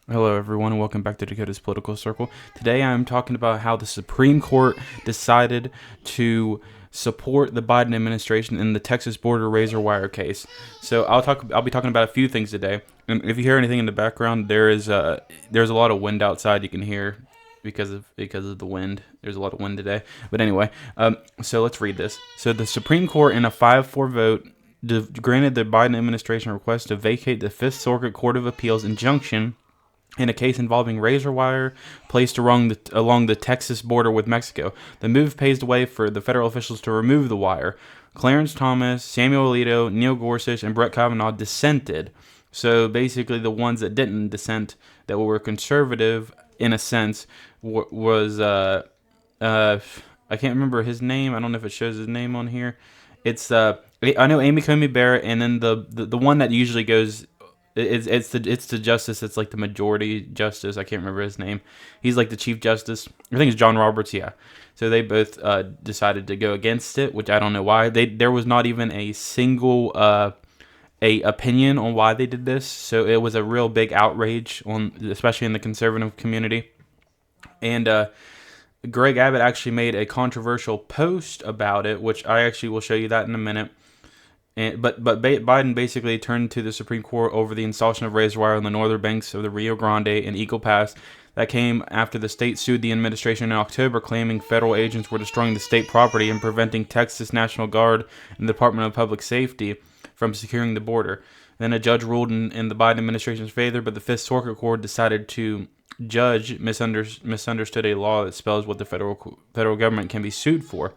Hello, everyone, and welcome back to Dakota's Political Circle. Today, I'm talking about how the Supreme Court decided to support the Biden administration in the Texas border razor wire case. So, I'll be talking about a few things today. And if you hear anything in the background, there's a lot of wind outside. You can hear because of the wind. There's a lot of wind today. But anyway, so let's read this. So, the Supreme Court, in a 5-4 vote, granted the Biden administration request to vacate the Fifth Circuit Court of Appeals injunction in a case involving razor wire placed along the Texas border with Mexico. The move paves the way for the federal officials to remove the wire. Clarence Thomas, Samuel Alito, Neil Gorsuch, and Brett Kavanaugh dissented. So basically, the ones that didn't dissent, that were conservative in a sense, was I can't remember his name. I don't know if it shows his name on here. It's I know Amy Coney Barrett, and then the one that usually goes it's the justice. It's like the majority justice. I can't remember his name. He's like the chief justice. I think it's John Roberts. Yeah. So they both decided to go against it, which I don't know why. There was not even a single a opinion on why they did this. So it was a real big outrage especially in the conservative community. And Greg Abbott actually made a controversial post about it, which I actually will show you that in a minute. But Biden basically turned to the Supreme Court over the installation of razor wire on the northern banks of the Rio Grande and Eagle Pass. That came after the state sued the administration in October, claiming federal agents were destroying the state property and preventing Texas National Guard and the Department of Public Safety from securing the border. Then a judge ruled in the Biden administration's favor, but the Fifth Circuit Court decided to judge misunderstood a law that spells what the federal government can be sued for.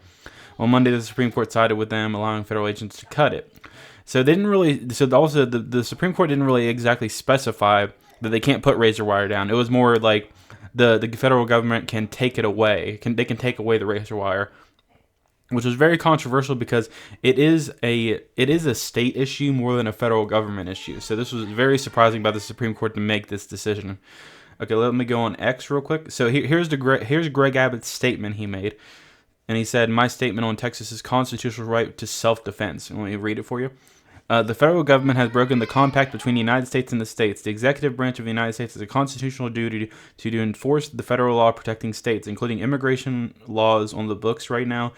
On Monday, the Supreme Court sided with them, allowing federal agents to cut it. So they didn't really. So also, the Supreme Court didn't really exactly specify that they can't put razor wire down. It was more like the federal government can take it away. They can take away the razor wire, which was very controversial because it is a state issue more than a federal government issue. So this was very surprising by the Supreme Court to make this decision. Okay, let me go on X real quick. So here's Greg Abbott's statement he made. And he said, "My statement on Texas's constitutional right to self-defense." And let me read it for you. The federal government has broken the compact between the United States and the states. The executive branch of the United States has a constitutional duty to enforce the federal law protecting states, including immigration laws on the books right now.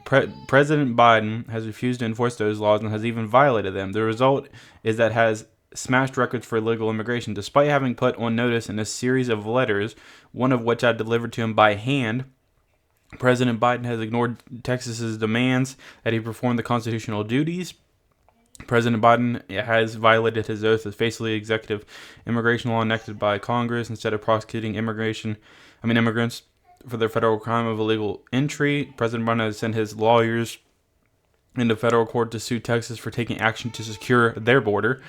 President Biden has refused to enforce those laws and has even violated them. The result is that has smashed records for illegal immigration, despite having put on notice in a series of letters, one of which I delivered to him by hand. President Biden has ignored Texas's demands that he perform the constitutional duties. President Biden has violated his oath as faithfully executive immigration law enacted by Congress instead of prosecuting immigrants for their federal crime of illegal entry. President Biden has sent his lawyers into federal court to sue Texas for taking action to secure their border.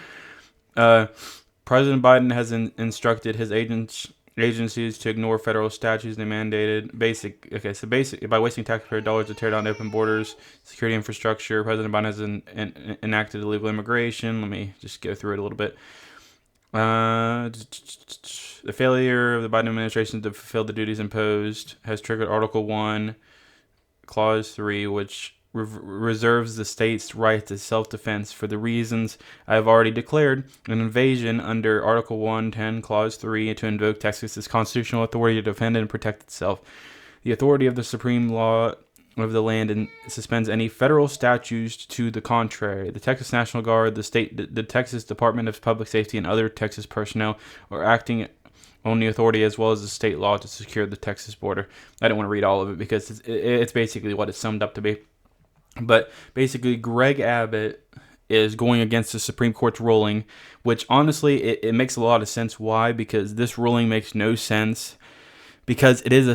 President Biden has instructed his agencies to ignore federal statutes they mandated. By wasting taxpayer dollars to tear down open borders, security infrastructure. President Biden has enacted illegal immigration. Let me just go through it a little bit. The failure of the Biden administration to fulfill the duties imposed has triggered Article 1, Clause 3, which reserves the state's right to self-defense for the reasons I have already declared. An invasion under Article 110, Clause 3 to invoke Texas's constitutional authority to defend and protect itself. The authority of the supreme law of the land and suspends any federal statutes to the contrary. The Texas National Guard, the Texas Department of Public Safety, and other Texas personnel are acting on the authority as well as the state law to secure the Texas border. I don't want to read all of it because it's basically what it's summed up to be. But basically, Greg Abbott is going against the Supreme Court's ruling, which honestly, it makes a lot of sense. Why? Because this ruling makes no sense. Because it is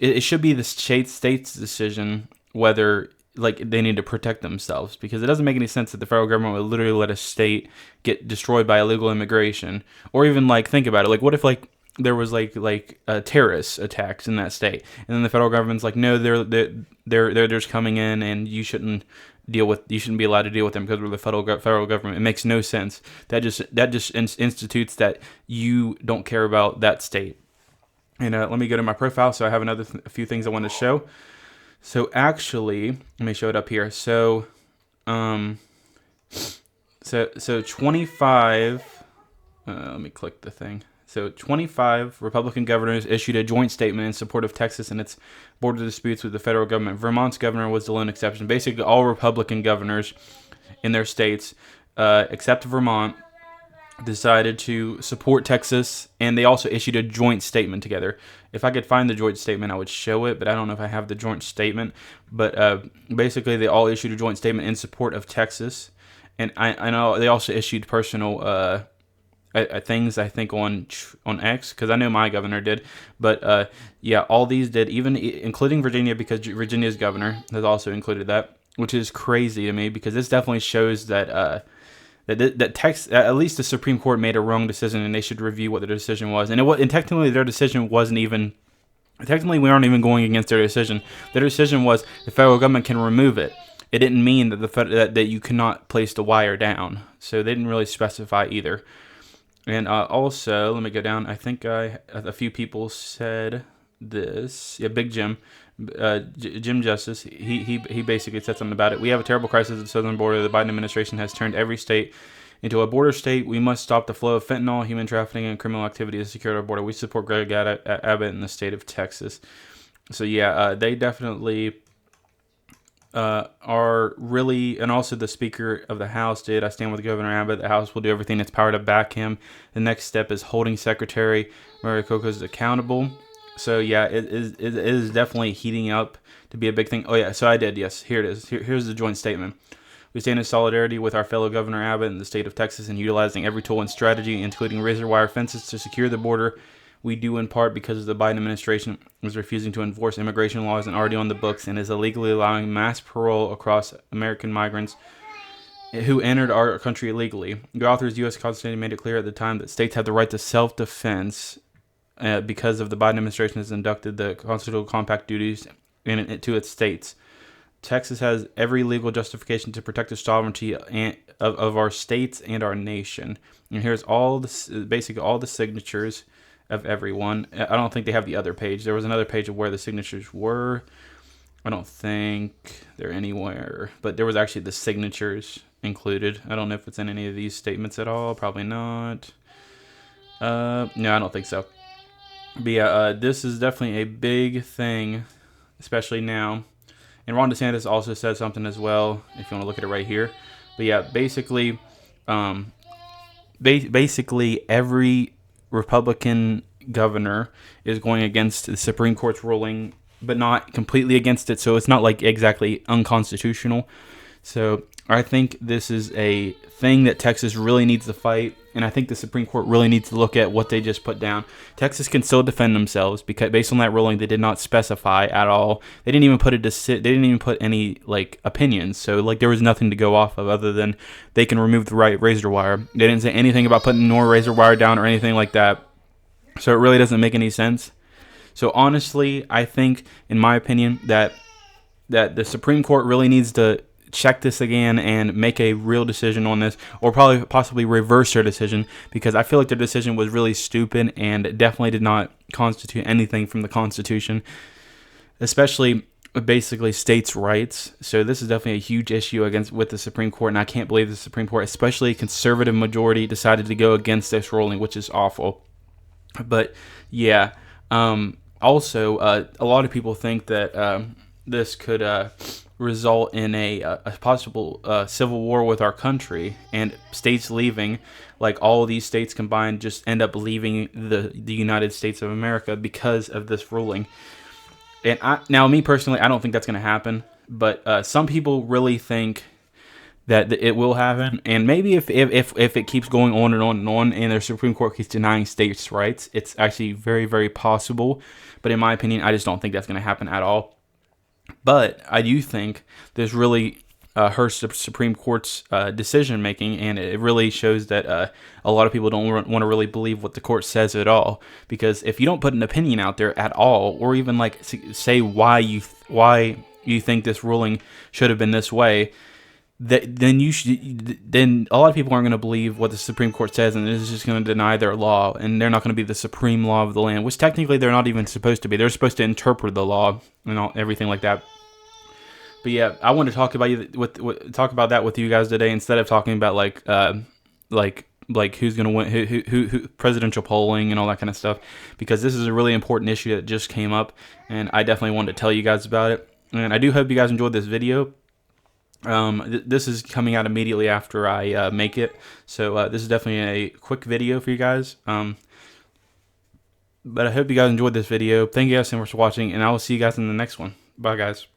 it should be the state's decision whether they need to protect themselves. Because it doesn't make any sense that the federal government would literally let a state get destroyed by illegal immigration, or even think about it. What if there was terrorist attacks in that state, and then the federal government's no, they're just coming in, and you shouldn't be allowed to deal with them because we're the federal government. It makes no sense. That just institutes that you don't care about that state. And let me go to my profile. So I have a few things I want to show. So actually, let me show it up here. So 25. Let me click the thing. So 25 Republican governors issued a joint statement in support of Texas and its border disputes with the federal government. Vermont's governor was the lone exception. Basically, all Republican governors in their states, except Vermont, decided to support Texas, and they also issued a joint statement together. If I could find the joint statement, I would show it, but I don't know if I have the joint statement. But basically, they all issued a joint statement in support of Texas, and I know they also issued personal things, I think, on X, because I know my governor did. But yeah, all these did, even including Virginia, because Virginia's governor has also included that, which is crazy to me, because this definitely shows that at least the Supreme Court made a wrong decision, and they should review what their decision was. And technically their decision wasn't even. Technically, we aren't even going against their decision. Their decision was the federal government can remove it. It didn't mean that that you cannot place the wire down. So they didn't really specify either. And also, let me go down. I think a few people said this. Yeah, Big Jim, Jim Justice. He basically said something about it. We have a terrible crisis at the southern border. The Biden administration has turned every state into a border state. We must stop the flow of fentanyl, human trafficking, and criminal activity to secure our border. We support Greg Abbott in the state of Texas. So yeah, they definitely are really, and also the Speaker of the House did. I stand with Governor Abbott. The House will do everything in its power to back him. The next step is holding Secretary Mary Kokos accountable. So yeah, it is definitely heating up to be a big thing. Oh yeah, so I did. Yes, here it is. Here's the joint statement. We stand in solidarity with our fellow Governor Abbott in the state of Texas in utilizing every tool and strategy, including razor wire fences, to secure the border. We do in part because the Biden administration is refusing to enforce immigration laws and already on the books and is illegally allowing mass parole across American migrants who entered our country illegally. The author's U.S. Constitution made it clear at the time that states have the right to self-defense because of the Biden administration has inducted the constitutional compact duties to its states. Texas has every legal justification to protect the sovereignty of our states and our nation. And here's basically all the signatures of everyone. I don't think they have the other page. There was another page of where the signatures were. I don't think they're anywhere, but there was actually the signatures included. I don't know if it's in any of these statements at all. Probably not. No, I don't think so. But yeah, this is definitely a big thing, especially now. And Ron DeSantis also said something as well, if you want to look at it right here. But yeah, basically every Republican governor is going against the Supreme Court's ruling, but not completely against it. So it's not like exactly unconstitutional. So I think this is a thing that Texas really needs to fight, and I think the Supreme Court really needs to look at what they just put down. Texas can still defend themselves because based on that ruling, they did not specify at all. They didn't even put they didn't even put any opinions. So there was nothing to go off of other than they can remove the right razor wire. They didn't say anything about putting more razor wire down or anything like that. So it really doesn't make any sense. So honestly, I think, in my opinion, that the Supreme Court really needs to check this again and make a real decision on this, or possibly reverse their decision, because I feel like their decision was really stupid and definitely did not constitute anything from the Constitution, especially basically states' rights. So this is definitely a huge issue with the Supreme Court, and I can't believe the Supreme Court, especially a conservative majority, decided to go against this ruling, which is awful. But yeah, also a lot of people think that this could result in a possible civil war with our country, and states leaving, all of these states combined, just end up leaving the United States of America because of this ruling. And now, me personally, I don't think that's going to happen, but some people really think that it will happen, and maybe if it keeps going on and on and on, and the Supreme Court keeps denying states' rights, it's actually very, very possible. But in my opinion, I just don't think that's going to happen at all. But I do think this really hurts the Supreme Court's decision making, and it really shows that a lot of people don't want to really believe what the court says at all. Because if you don't put an opinion out there at all, or even say why you think this ruling should have been this way, then a lot of people aren't going to believe what the Supreme Court says, and this is just going to deny their law, and they're not going to be the supreme law of the land, which technically they're not even supposed to be. They're supposed to interpret the law and everything like that. But yeah, I want to talk about that with you guys today, instead of talking about like who's going to win, who presidential polling and all that kind of stuff, because this is a really important issue that just came up, and I definitely wanted to tell you guys about it. And I do hope you guys enjoyed this video. This is coming out immediately after I make it, so this is definitely a quick video for you guys. But I hope you guys enjoyed this video. Thank you guys so much for watching, and I will see you guys in the next one. Bye, guys.